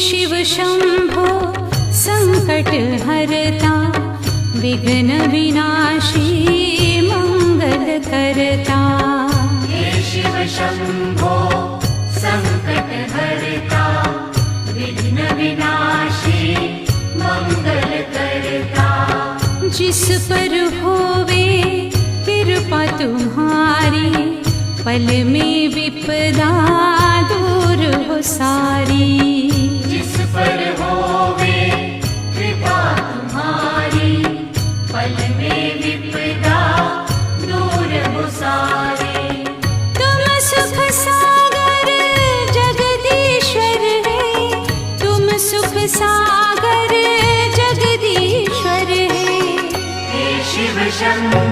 शिव शंभो संकट हरता, विघ्न विनाशी मंगल करता। हे शिव शंभो संकट हरता, विघ्न विनाशी मंगल करता। जिस पर होवे कृपा तुम्हारी, पल में विपदा दूर हो सारी। जिस पर होवे कृपा तुम्हारी, पल में विपदा दूर हो सारी। तुम सुख सागर जगदीश्वर है, तुम सुख सागर जगदीश्वर है। हे शिव शंभो